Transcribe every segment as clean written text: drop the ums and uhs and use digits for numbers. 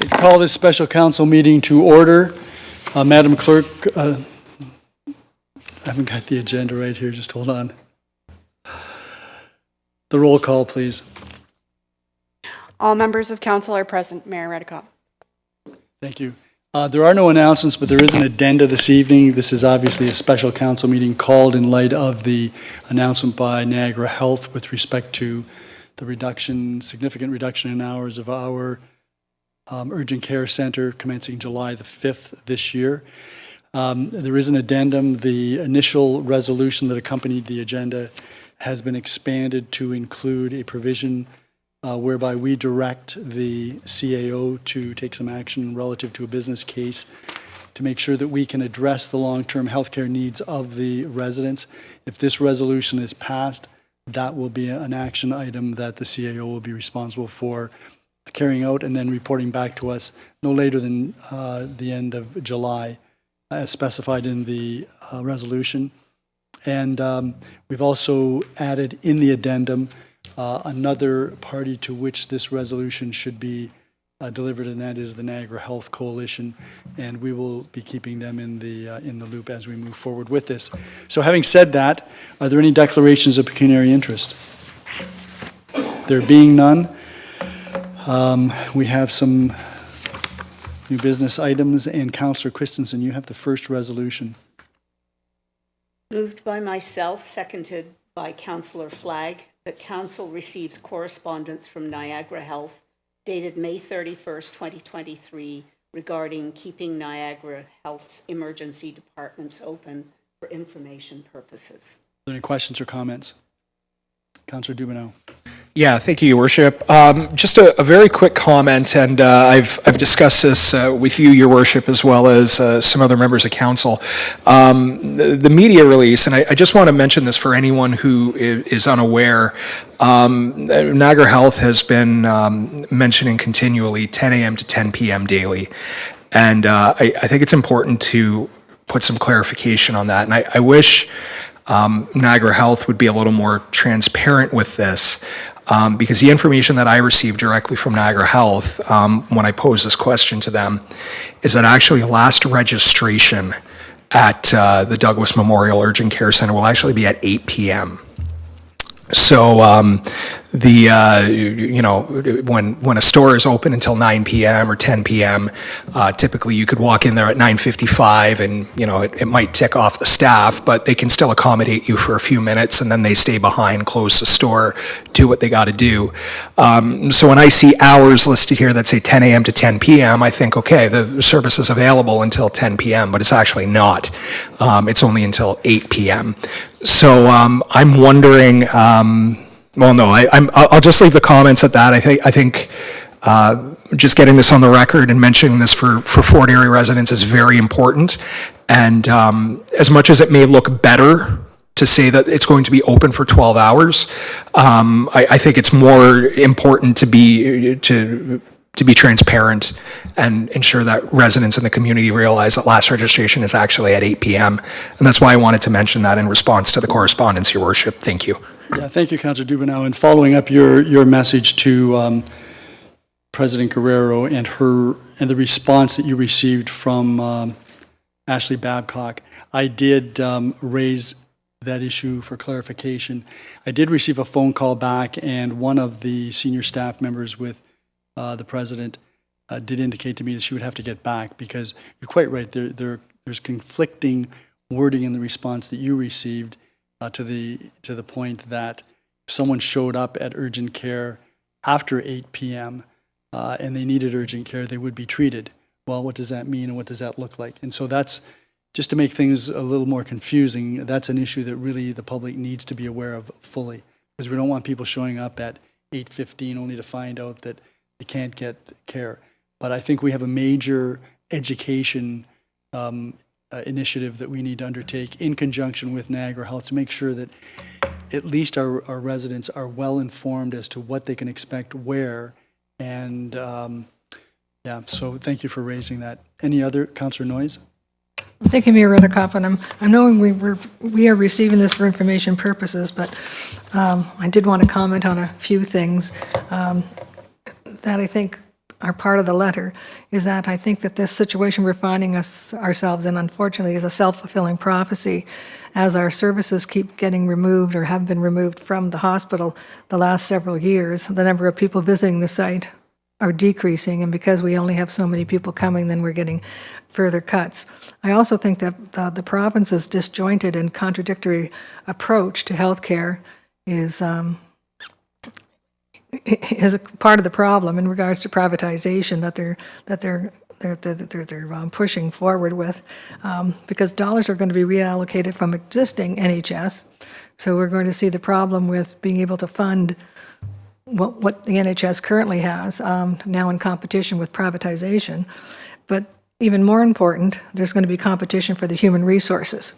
Call this special council meeting to order. Madam Clerk, I haven't got the agenda right here, just hold on. The roll call, please. All members of council are present. Mayor Redekop. Thank you. There are no announcements, but there is an addenda this evening. This is obviously a special council meeting called in light of the announcement by Niagara Health with respect to the significant reduction in hours of our urgent care center commencing July the 5th this year. There is an addendum. The initial resolution that accompanied the agenda has been expanded to include a provision whereby we direct the CAO to take some action relative to a business case to make sure that we can address the long-term healthcare needs of the residents. If this resolution is passed, that will be an action item that the CAO will be responsible for carrying out and then reporting back to us no later than the end of July, as specified in the resolution. And we've also added in the addendum another party to which this resolution should be delivered, and that is the Niagara Health Coalition, and we will be keeping them in the loop as we move forward with this. So having said that, are there any declarations of pecuniary interest? There being none, we have some new business items, and Councillor Christensen, you have the first resolution. Moved by myself, seconded by Councillor Flagg, that Council receives correspondence from Niagara Health dated May 31st, 2023, regarding keeping Niagara Health's emergency departments open for information purposes. Are there any questions or comments? Councillor Dubanow. Yeah, thank you, Your Worship. Just a very quick comment, and I've discussed this with you, Your Worship, as well as some other members of council. The media release, and I just want to mention this for anyone who is unaware, Niagara Health has been mentioning continually 10 a.m. to 10 p.m. daily, and I think it's important to put some clarification on that, and I wish Niagara Health would be a little more transparent with this. Because the information that I received directly from Niagara Health when I posed this question to them is that actually last registration at the Douglas Memorial Urgent Care Center will actually be at 8 p.m. So when a store is open until 9 p.m. or 10 p.m., typically you could walk in there at 9:55 and, it might tick off the staff, but they can still accommodate you for a few minutes and then they stay behind, close the store, do what they got to do. So when I see hours listed here that say 10 a.m. to 10 p.m., I think, okay, the service is available until 10 p.m., but it's actually not. It's only until 8 p.m. So I'm wondering, I'll just leave the comments at that. I think just getting this on the record and mentioning this for Fort Erie residents is very important. And as much as it may look better to say that it's going to be open for 12 hours, I think it's more important to be transparent and ensure that residents in the community realize that last registration is actually at 8 p.m. And that's why I wanted to mention that in response to the correspondence, Your Worship. Thank you. Yeah, thank you, Councillor Dubanow. And following up your message to President Guerrero and the response that you received from Ashley Babcock, I did raise that issue for clarification. I did receive a phone call back, and one of the senior staff members with the president did indicate to me that she would have to get back, because you're quite right, there's conflicting wording in the response that you received to the point that if someone showed up at urgent care after 8 p.m. And they needed urgent care, they would be treated. Well, what does that mean and what does that look like? And so that's, just to make things a little more confusing, that's an issue that really the public needs to be aware of fully, because we don't want people showing up at 8:15 only to find out that they can't get care. But I think we have a major education initiative that we need to undertake in conjunction with Niagara Health to make sure that at least our residents are well informed as to what they can expect where. And so thank you for raising that. Any other, Councillor Noyes? Thank you, Mayor Redekop, and I'm knowing we are receiving this for information purposes, but I did want to comment on a few things that I think are part of the letter, is that I think that this situation we're finding ourselves in, unfortunately, is a self-fulfilling prophecy. As our services keep getting removed or have been removed from the hospital the last several years, the number of people visiting the site are decreasing, and because we only have so many people coming, then we're getting further cuts. I also think that the province's disjointed and contradictory approach to healthcare is a part of the problem in regards to privatization that they're pushing forward with, because dollars are going to be reallocated from existing NHS. So we're going to see the problem with being able to fund what the NHS currently has, now in competition with privatization. But even more important, there's going to be competition for the human resources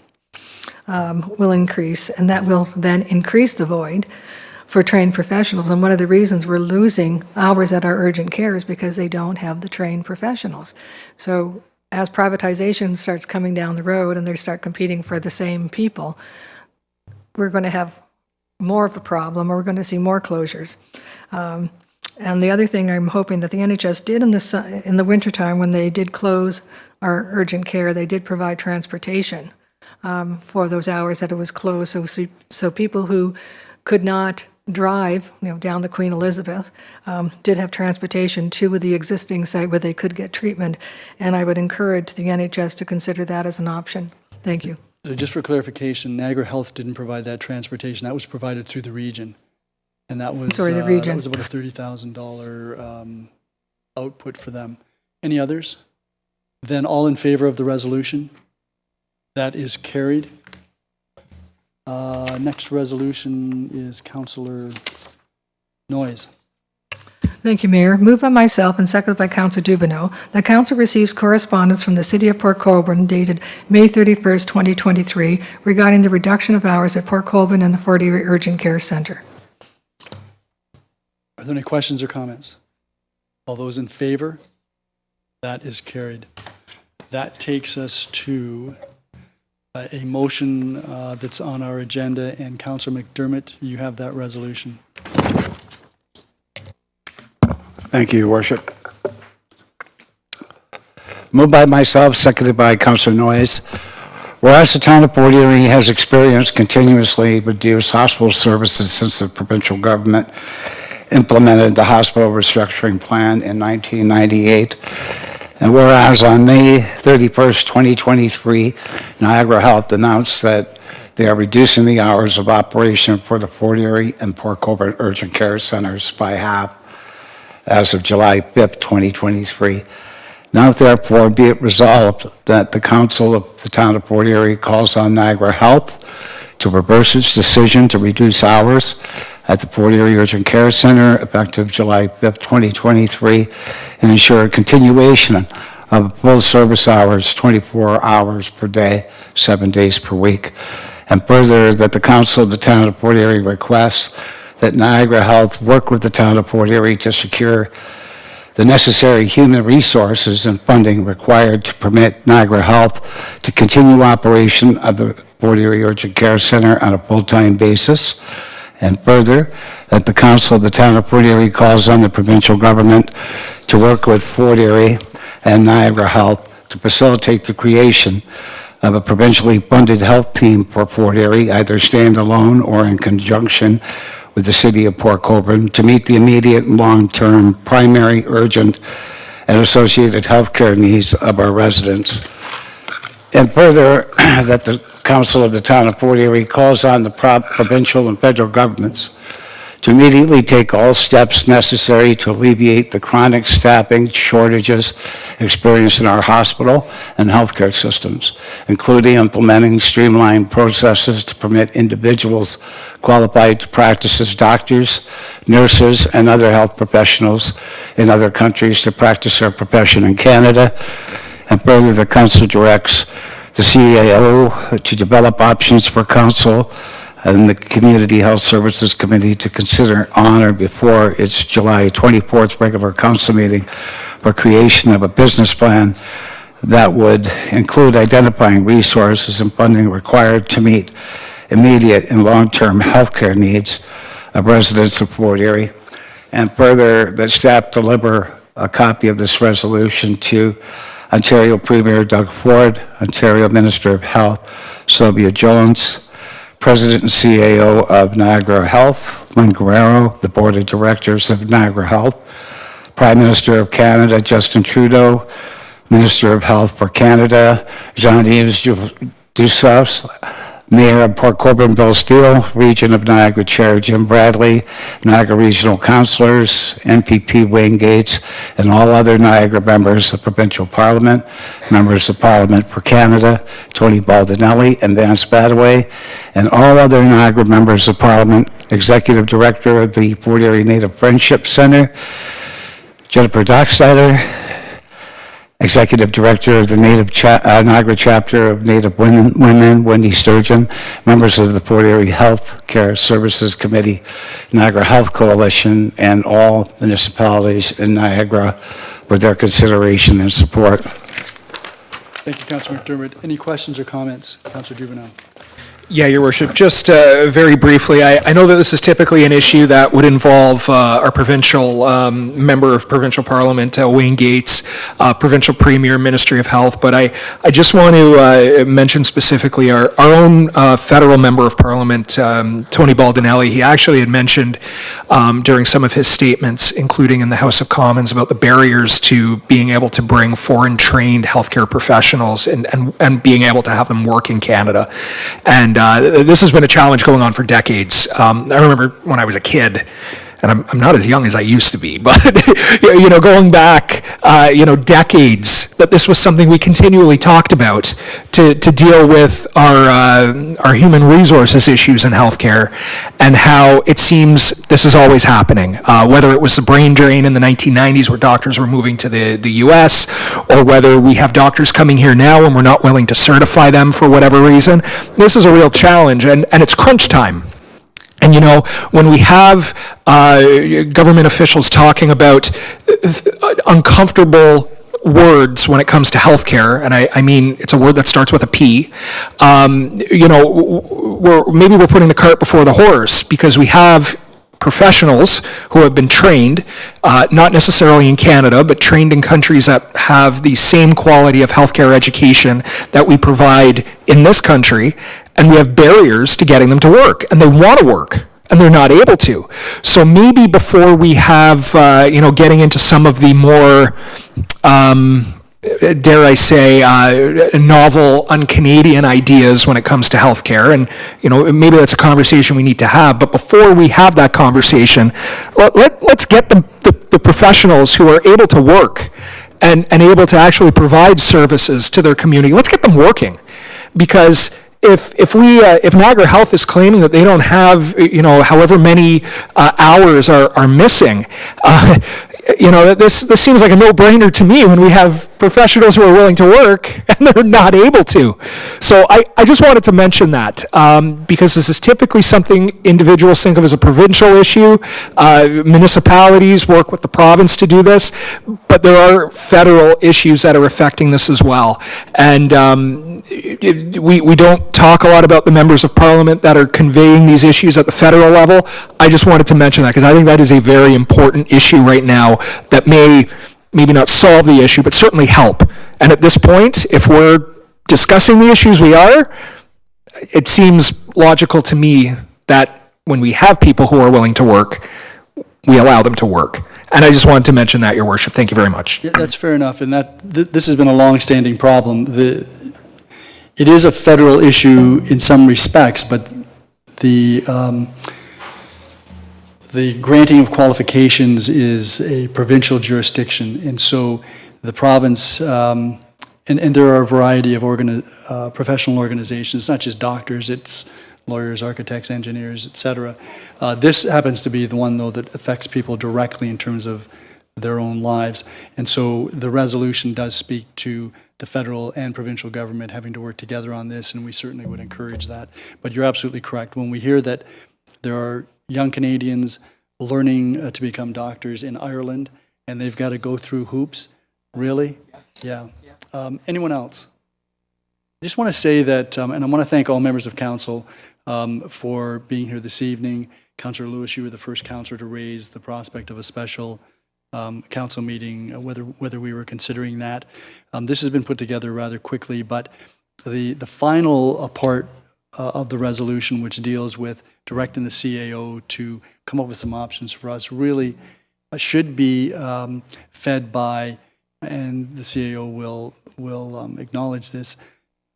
will increase, and that will then increase the void for trained professionals. And one of the reasons we're losing hours at our urgent care is because they don't have the trained professionals. So as privatization starts coming down the road and they start competing for the same people, we're going to have more of a problem, or we're going to see more closures. And the other thing I'm hoping that the NHS did in the wintertime, when they did close our urgent care, they did provide transportation for those hours that it was closed. So people who could not drive, down the Queen Elizabeth, did have transportation to the existing site where they could get treatment. And I would encourage the NHS to consider that as an option. Thank you. So just for clarification, Niagara Health didn't provide that transportation. That was provided through the region. And that was, Sorry, the region. That was about a $30,000 output for them. Any others? Then all in favor of the resolution? That is carried. Next resolution is Councillor Noyes. Thank you, Mayor. Moved by myself and seconded by Councillor Dubanow, that Council receives correspondence from the City of Port Colborne dated May 31st, 2023, regarding the reduction of hours at Port Colborne and the Fort Erie Urgent Care Centre. Are there any questions or comments? All those in favor? That is carried. That takes us to a motion that's on our agenda, and Councillor McDermott, you have that resolution. Thank you, Your Worship. Moved by myself, seconded by Councillor Noyes. Whereas the town of Port Erie has experienced continuously reduced hospital services since the provincial government implemented the hospital restructuring plan in 1998, and whereas on May 31st, 2023, Niagara Health announced that they are reducing the hours of operation for the Fort Erie and Port Colborne urgent care centers by half as of July 5th, 2023. Now therefore be it resolved that the Council of the Town of Port Erie calls on Niagara Health to reverse its decision to reduce hours at the Fort Erie Urgent Care Center effective July 5th, 2023, and ensure a continuation of full service hours, 24 hours per day, 7 days per week. And further, that the Council of the Town of Port Erie requests that Niagara Health work with the Town of Port Erie to secure the necessary human resources and funding required to permit Niagara Health to continue operation of the Fort Erie Urgent Care Center on a full-time basis. And further, that the Council of the Town of Fort Erie calls on the provincial government to work with Fort Erie and Niagara Health to facilitate the creation of a provincially funded health team for Fort Erie, either standalone or in conjunction with the City of Port Colborne, to meet the immediate and long-term primary, urgent, and associated health care needs of our residents. And further, that the Council of the Town of Fort Erie calls on the provincial and federal governments to immediately take all steps necessary to alleviate the chronic staffing shortages experienced in our hospital and healthcare systems, including implementing streamlined processes to permit individuals qualified to practice as doctors, nurses, and other health professionals in other countries to practice their profession in Canada. And further, the Council directs the CAO to develop options for Council and the Community Health Services Committee to consider on or before its July 24th regular council meeting for creation of a business plan that would include identifying resources and funding required to meet immediate and long-term healthcare needs of residents of Fort Erie. And further, that staff deliver a copy of this resolution to Ontario Premier Doug Ford, Ontario Minister of Health Sylvia Jones, President and CAO of Niagara Health Lynn Guerrero, the Board of Directors of Niagara Health, Prime Minister of Canada Justin Trudeau, Minister of Health for Canada Jean-Yves Duceppe, Mayor of Port Colborne Bill Steele, Region of Niagara Chair Jim Bradley, Niagara Regional Councillors, NPP Wayne Gates, and all other Niagara members of Provincial Parliament, members of Parliament for Canada, Tony Baldinelli and Vance Badaway, and all other Niagara members of Parliament, Executive Director of the Fort Erie Native Friendship Center, Jennifer Dockstader, Executive Director of the Niagara Chapter of Native Women, Wendy Sturgeon, members of the Fort Erie Health Care Services Committee, Niagara Health Coalition, and all municipalities in Niagara for their consideration and support. Thank you, Councillor McDermott. Any questions or comments? Councillor Dubanow. Yeah, Your Worship, just very briefly, I know that this is typically an issue that would involve our provincial member of provincial parliament, Wayne Gates, provincial premier, Ministry of Health, but I just want to mention specifically our own federal member of parliament, Tony Baldinelli. He actually had mentioned during some of his statements, including in the House of Commons, about the barriers to being able to bring foreign-trained healthcare professionals and being able to have them work in Canada. And this has been a challenge going on for decades. I remember when I was a kid, and I'm not as young as I used to be, but going back, decades, that this was something we continually talked about to deal with our human resources issues in healthcare, and how it seems this is always happening. Whether it was the brain drain in the 1990s where doctors were moving to the U.S., or whether we have doctors coming here now and we're not willing to certify them for whatever reason, this is a real challenge, and it's crunch time. And, when we have government officials talking about uncomfortable words when it comes to healthcare, and I mean, it's a word that starts with a P, we're putting the cart before the horse, because we have professionals who have been trained, not necessarily in Canada, but trained in countries that have the same quality of healthcare education that we provide in this country, and we have barriers to getting them to work, and they want to work, and they're not able to. So maybe before we have, getting into some of the more, dare I say, novel, un-Canadian ideas when it comes to healthcare, and maybe that's a conversation we need to have. But before we have that conversation, let's get the professionals who are able to work and able to actually provide services to their community. Let's get them working, because if Niagara Health is claiming that they don't have, however many hours are missing, this seems like a no-brainer to me when we have professionals who are willing to work and they're not able to. So I just wanted to mention that because this is typically something individuals think of as a provincial issue. Municipalities work with the province to do this, but there are federal issues that are affecting this as well. And we don't talk a lot about the members of parliament that are conveying these issues at the federal level. I just wanted to mention that because I think that is a very important issue right now that may maybe not solve the issue, but certainly help. And at this point, if we're discussing the issues we are, it seems logical to me that when we have people who are willing to work, we allow them to work. And I just wanted to mention that, Your Worship. Thank you very much. Yeah, that's fair enough, and this has been a long-standing problem. It is a federal issue in some respects, but the granting of qualifications is a provincial jurisdiction, and so the province, and there are a variety of professional organizations, not just doctors, it's lawyers, architects, engineers, et cetera. This happens to be the one, though, that affects people directly in terms of their own lives, and so the resolution does speak to the federal and provincial government having to work together on this, and we certainly would encourage that. But you're absolutely correct. When we hear that there are young Canadians learning to become doctors in Ireland, and they've got to go through hoops, really? Yeah. Anyone else? I just want to say that, and I want to thank all members of council for being here this evening. Councillor Lewis, you were the first councillor to raise the prospect of a special council meeting, whether we were considering that. This has been put together rather quickly, but the final part of the resolution, which deals with directing the CAO to come up with some options for us, really should be fed by, and the CAO will acknowledge this,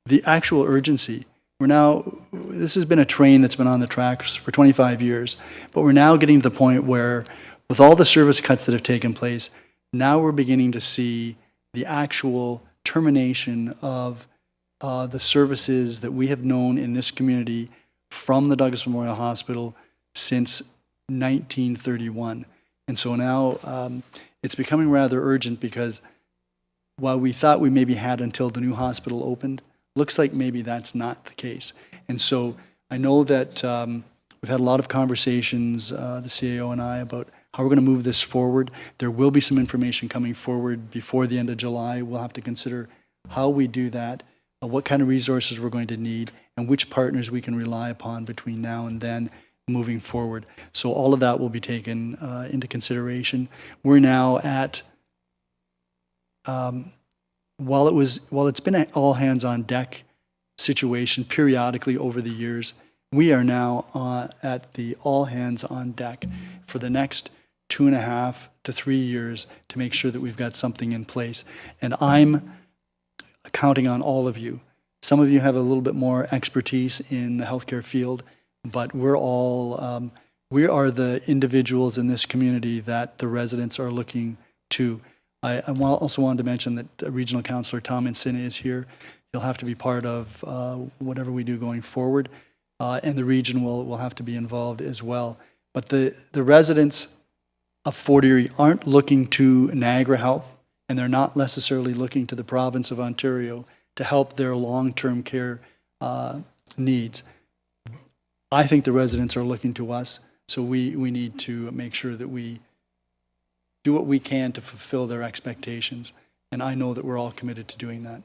the actual urgency. This has been a train that's been on the tracks for 25 years, but we're now getting to the point where, with all the service cuts that have taken place, now we're beginning to see the actual termination of the services that we have known in this community from the Douglas Memorial Hospital since 1931. And so now it's becoming rather urgent, because while we thought we maybe had until the new hospital opened, looks like maybe that's not the case. And so I know that we've had a lot of conversations, the CAO and I, about how we're going to move this forward. There will be some information coming forward before the end of July. We'll have to consider how we do that, what kind of resources we're going to need, and which partners we can rely upon between now and then moving forward. So all of that will be taken into consideration. We're now at, while it's been an all hands on deck situation periodically over the years, we are now at the all hands on deck for the next 2.5 to 3 years to make sure that we've got something in place. And I'm counting on all of you. Some of you have a little bit more expertise in the healthcare field, but we're all, we are the individuals in this community that the residents are looking to. I also wanted to mention that Regional Councillor Tomlinson is here. He'll have to be part of whatever we do going forward, and the region will have to be involved as well. But the residents of Fort Erie aren't looking to Niagara Health, and they're not necessarily looking to the province of Ontario to help their long-term care needs. I think the residents are looking to us, so we need to make sure that we do what we can to fulfill their expectations, and I know that we're all committed to doing that.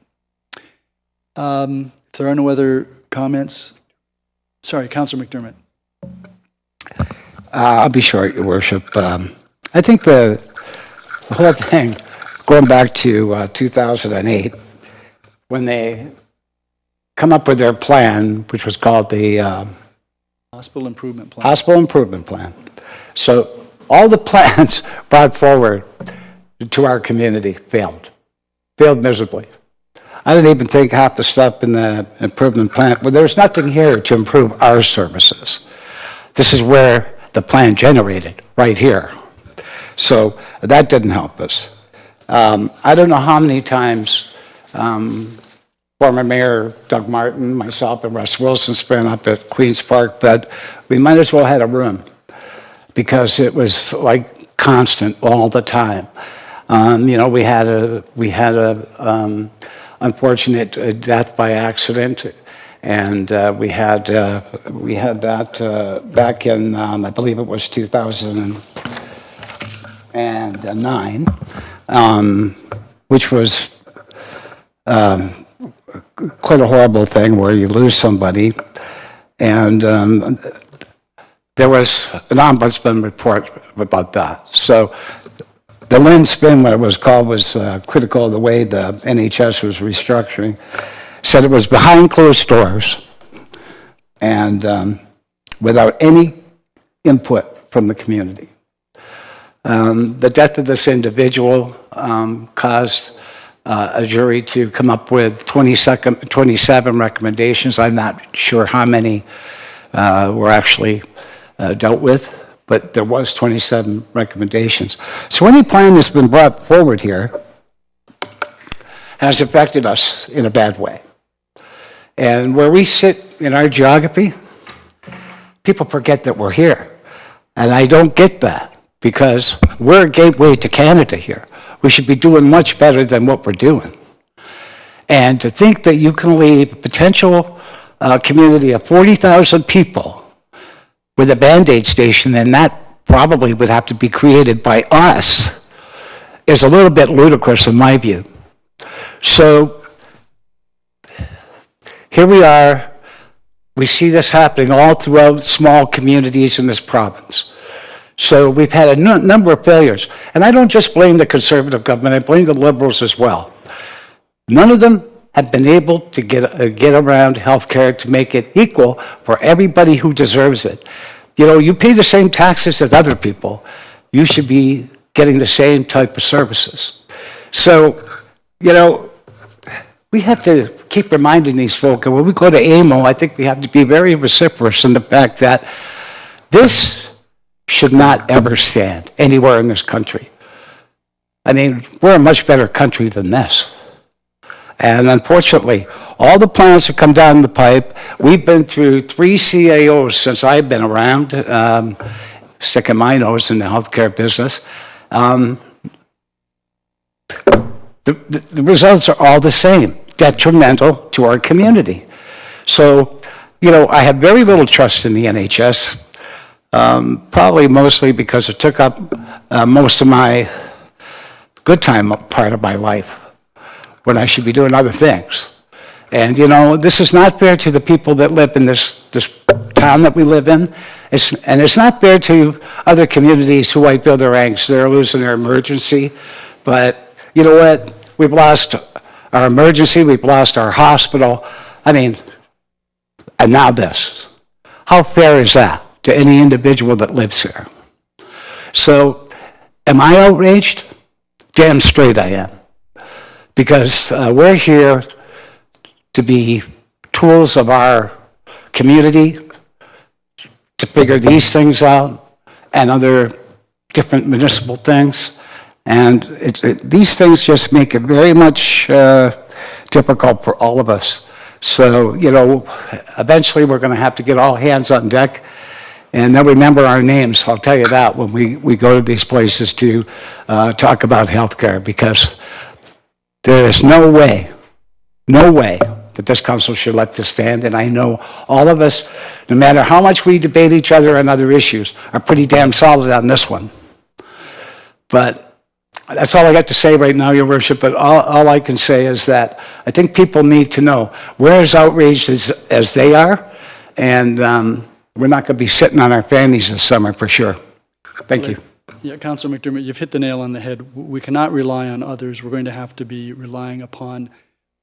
If there are no other comments, sorry, Councillor McDermott. I'll be short, Your Worship. I think the whole thing, going back to 2008, when they come up with their plan, which was called the Hospital Improvement Plan. Hospital Improvement Plan. So all the plans brought forward to our community failed miserably. I didn't even think half the stuff in the improvement plan, well, there's nothing here to improve our services. This is where the plan generated, right here. So that didn't help us. I don't know how many times former Mayor Doug Martin, myself, and Russ Wilson spent up at Queen's Park, but we might as well had a room, because it was like constant all the time. We had a unfortunate death by accident, and we had that back in I believe it was 2009, which was quite a horrible thing where you lose somebody, and there was an ombudsman report about that. So the Lynn spin, what it was called, was critical of the way the NHS was restructuring. Said it was behind closed doors and without any input from the community. The death of this individual caused a jury to come up with 27 recommendations. I'm not sure how many were actually dealt with, but there was 27 recommendations. So any plan that's been brought forward here has affected us in a bad way. And where we sit in our geography, people forget that we're here. And I don't get that, because we're a gateway to Canada here. We should be doing much better than what we're doing. And to think that you can leave a potential community of 40,000 people with a Band-Aid station, and that probably would have to be created by us, is a little bit ludicrous in my view. So here we are. We see this happening all throughout small communities in this province. So we've had a number of failures. And I don't just blame the Conservative government, I blame the Liberals as well. None of them have been able to get around healthcare to make it equal for everybody who deserves it. You know, you pay the same taxes as other people. You should be getting the same type of services. So, you know, we have to keep reminding these folk, and when we go to AMO, I think we have to be very vociferous in the fact that this should not ever stand anywhere in this country. I mean, we're a much better country than this. And unfortunately, all the plans that come down the pipe, we've been through 3 CAOs since I've been around, sticking my nose in the healthcare business. The results are all the same, detrimental to our community. So, you know, I have very little trust in the NHS, probably mostly because it took up most of my good time part of my life when I should be doing other things. And, you know, this is not fair to the people that live in this town that we live in. And it's not fair to other communities who might feel their angst. They're losing their emergency. But you know what? We've lost our emergency. We've lost our hospital. I mean, and now this. How fair is that to any individual that lives here? So, am I outraged? Damn straight I am. Because we're here to be tools of our community to figure these things out and other different municipal things. And these things just make it very much difficult for all of us. So, you know, eventually we're going to have to get all hands on deck and then remember our names. I'll tell you that when we go to these places to talk about healthcare, because there is no way that this council should let this stand. And I know all of us, no matter how much we debate each other on other issues, are pretty damn solid on this one. But that's all I got to say right now, Your Worship. But all I can say is that I think people need to know we're as outraged as they are. And we're not going to be sitting on our fannies this summer for sure. Thank you. Yeah, Councillor McDermott, you've hit the nail on the head. We cannot rely on others. We're going to have to be relying upon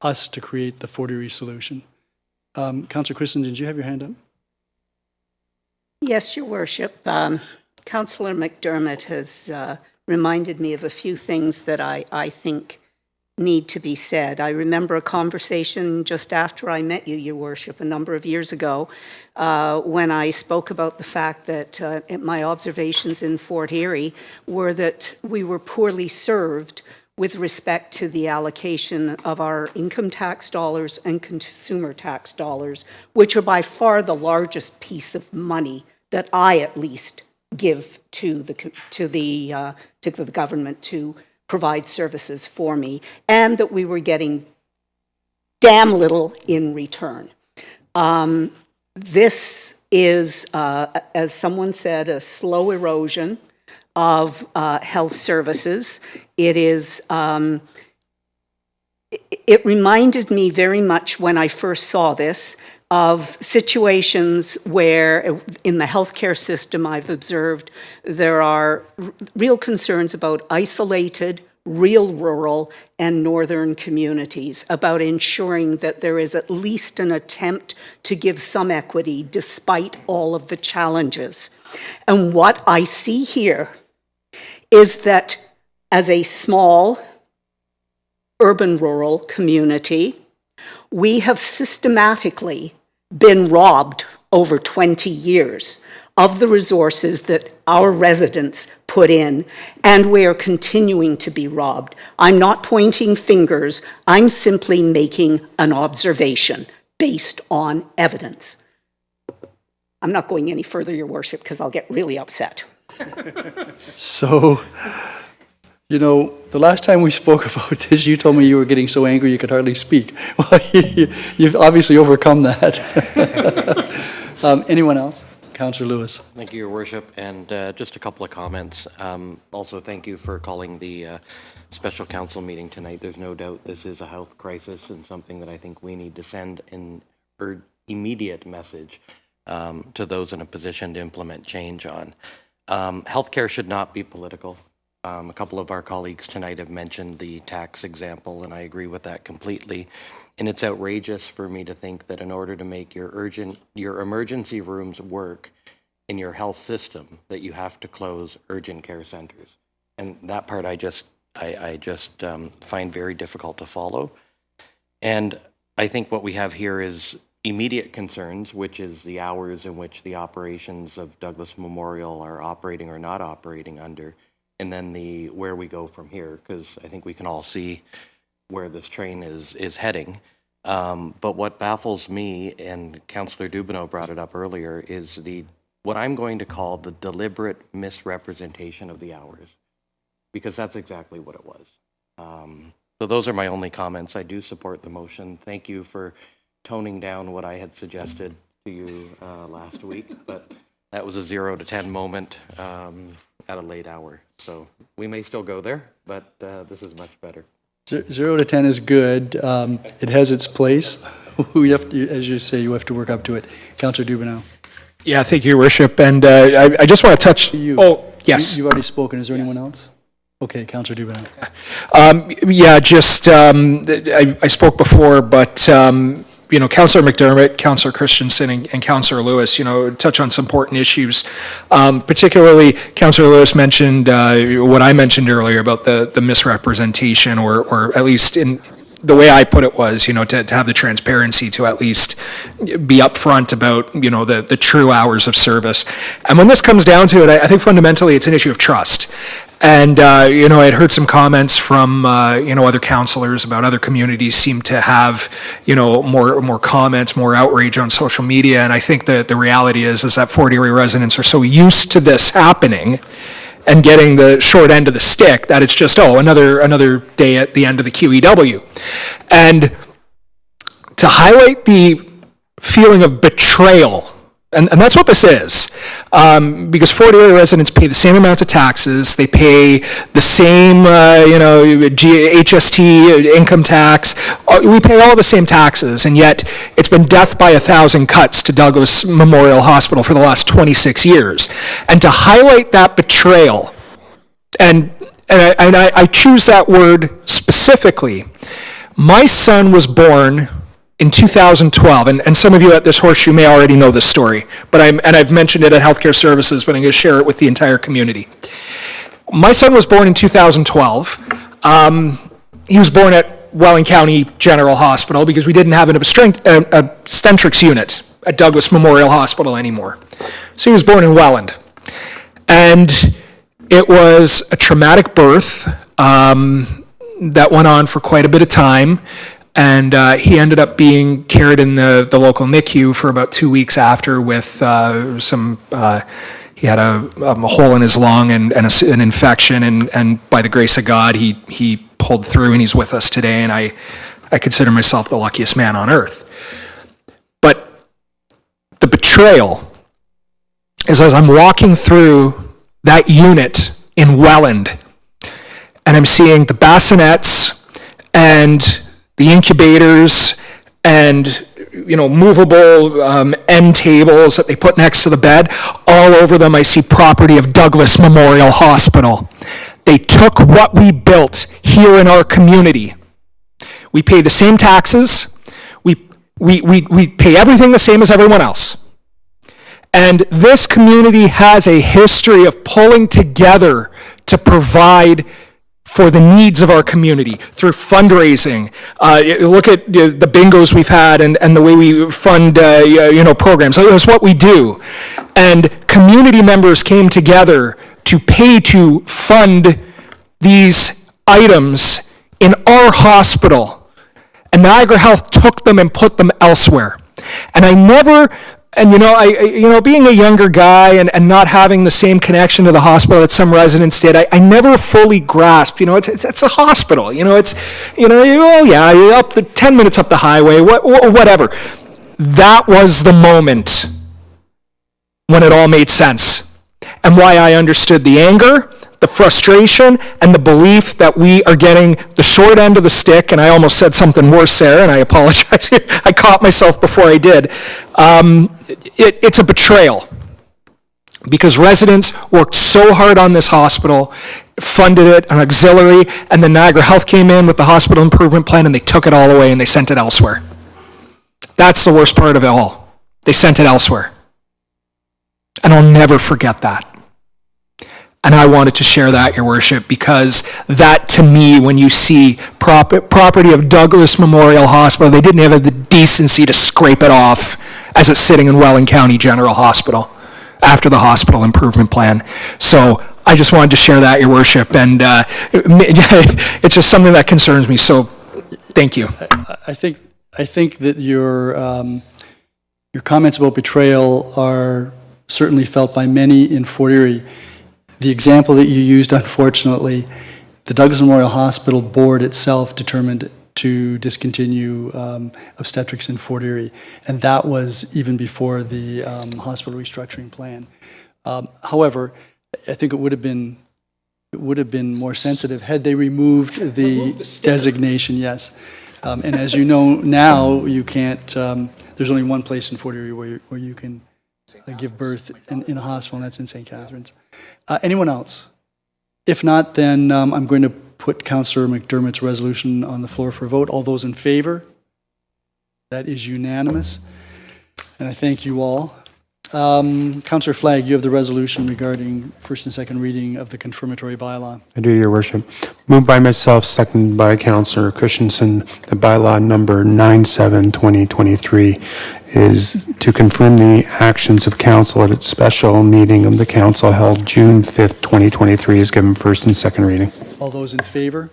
us to create the Fort Erie solution. Councillor Christensen, did you have your hand up? Yes, Your Worship. Councillor McDermott has reminded me of a few things that I think need to be said. I remember a conversation just after I met you, Your Worship, a number of years ago, when I spoke about the fact that my observations in Fort Erie were that we were poorly served with respect to the allocation of our income tax dollars and consumer tax dollars, which are by far the largest piece of money that I at least give to the government to provide services for me, and that we were getting damn little in return. This is, as someone said, a slow erosion of health services. It is. It reminded me very much when I first saw this of situations where in the healthcare system I've observed there are real concerns about isolated, real rural and northern communities, about ensuring that there is at least an attempt to give some equity despite all of the challenges. And what I see here is that as a small urban rural community, we have systematically been robbed over 20 years of the resources that our residents put in, and we are continuing to be robbed. I'm not pointing fingers, I'm simply making an observation based on evidence. I'm not going any further, Your Worship, because I'll get really upset. So, you know, the last time we spoke about this, you told me you were getting so angry you could hardly speak. Well, you've obviously overcome that. Anyone else? Councillor Lewis. Thank you, Your Worship, and just a couple of comments. Also, thank you for calling the special council meeting tonight. There's no doubt this is a health crisis and something that I think we need to send an immediate message to those in a position to implement change on. Healthcare should not be political. A couple of our colleagues tonight have mentioned the tax example, and I agree with that completely. And it's outrageous for me to think that in order to make your emergency rooms work in your health system, that you have to close urgent care centers. And that part I just find very difficult to follow. And I think what we have here is immediate concerns, which is the hours in which the operations of Douglas Memorial are operating or not operating under, and then where we go from here, because I think we can all see where this train is heading. But what baffles me, and Councillor Dubanow brought it up earlier, is what I'm going to call the deliberate misrepresentation of the hours, because that's exactly what it was. So those are my only comments. I do support the motion. Thank you for toning down what I had suggested to you last week, but that was a 0 to 10 moment at a late hour. So we may still go there, but this is much better. 0 to 10 is good. It has its place. As you say, you have to work up to it. Councillor Dubanow. Yeah, thank you, Your Worship. And I just want to touch... Oh, yes. You've already spoken. Is there anyone else? Okay, Councillor Dubanow. I spoke before, but, Councillor McDermott, Councillor Christensen, and Councillor Lewis, touch on some important issues. Particularly, Councillor Lewis mentioned what I mentioned earlier about the misrepresentation, or at least in the way I put it was, to have the transparency to at least be upfront about, the true hours of service. And when this comes down to it, I think fundamentally it's an issue of trust. And, I had heard some comments from, other councillors about other communities seem to have, more comments, more outrage on social media. And I think that the reality is that Fort Erie residents are so used to this happening and getting the short end of the stick that it's just, another day at the end of the QEW. And to highlight the feeling of betrayal, and that's what this is, because Fort Erie residents pay the same amount of taxes, they pay the same, HST, income tax, we pay all the same taxes, and yet it's been death by 1,000 cuts to Douglas Memorial Hospital for the last 26 years. And to highlight that betrayal, and I choose that word specifically, my son was born in 2012, and some of you at this horseshoe may already know this story, but I've mentioned it at Healthcare Services, but I'm going to share it with the entire community. My son was born in 2012. He was born at Welland County General Hospital because we didn't have an obstetrics unit at Douglas Memorial Hospital anymore. So he was born in Welland. And it was a traumatic birth that went on for quite a bit of time. And he ended up being carried in the local NICU for about 2 weeks after with he had a hole in his lung and an infection. And by the grace of God, he pulled through, and he's with us today. And I consider myself the luckiest man on earth. But the betrayal is as I'm walking through that unit in Welland, and I'm seeing the bassinets and the incubators and, movable end tables that they put next to the bed. All over them, I see property of Douglas Memorial Hospital. They took what we built here in our community. We pay the same taxes. We pay everything the same as everyone else. And this community has a history of pulling together to provide for the needs of our community through fundraising. Look at the bingos we've had and the way we fund programs. That's what we do. And community members came together to pay to fund these items in our hospital. And Niagara Health took them and put them elsewhere. And I never... And being a younger guy and not having the same connection to the hospital that some residents did, I never fully grasped. It's a hospital. You're up 10 minutes up the highway, whatever. That was the moment when it all made sense, and why I understood the anger, the frustration, and the belief that we are getting the short end of the stick. And I almost said something worse there, and I apologize. I caught myself before I did. It's a betrayal. because residents worked so hard on this hospital, funded it, an auxiliary, and then Niagara Health came in with the hospital improvement plan and they took it all away and they sent it elsewhere. That's the worst part of it all. They sent it elsewhere. And I'll never forget that. And I wanted to share that, Your Worship, because that, to me, when you see property of Douglas Memorial Hospital, they didn't have the decency to scrape it off as it's sitting in Welland County General Hospital after the hospital improvement plan. So I just wanted to share that, Your Worship, and it's just something that concerns me, so thank you. I think that your comments about betrayal are certainly felt by many in Fort Erie. The example that you used, unfortunately, the Douglas Memorial Hospital Board itself determined to discontinue obstetrics in Fort Erie, and that was even before the hospital restructuring plan. However, I think it would have been more sensitive had they removed the designation. Yes, and as you know now, you can't. There's only one place in Fort Erie where you can give birth in a hospital, and that's in St. Catharines. Anyone else? If not, then I'm going to put Councillor McDermott's resolution on the floor for a vote. All those in favor? That is unanimous, and I thank you all. Councillor Flagg, you have the resolution regarding first and second reading of the confirmatory bylaw. I do, Your Worship. Moved by myself, seconded by Councillor Christensen, the bylaw number 97-2023 is to confirm the actions of council at its special meeting of the council held June 5th, 2023 is given first and second reading. All those in favor?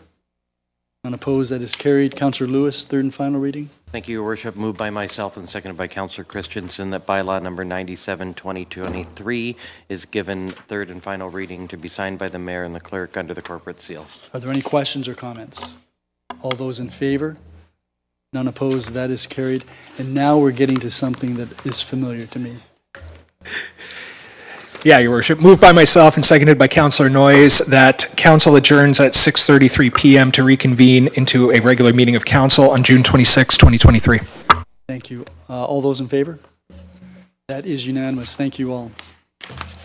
None opposed, that is carried. Councillor Lewis, third and final reading. Thank you, Your Worship. Moved by myself and seconded by Councillor Christensen that bylaw number 97-2023 is given third and final reading to be signed by the mayor and the clerk under the corporate seal. Are there any questions or comments? All those in favor? None opposed, that is carried. And now we're getting to something that is familiar to me. Yeah, Your Worship. Moved by myself and seconded by Councillor Noyes that council adjourns at 6:33 p.m. to reconvene into a regular meeting of council on June 26, 2023. Thank you. All those in favor? That is unanimous. Thank you all.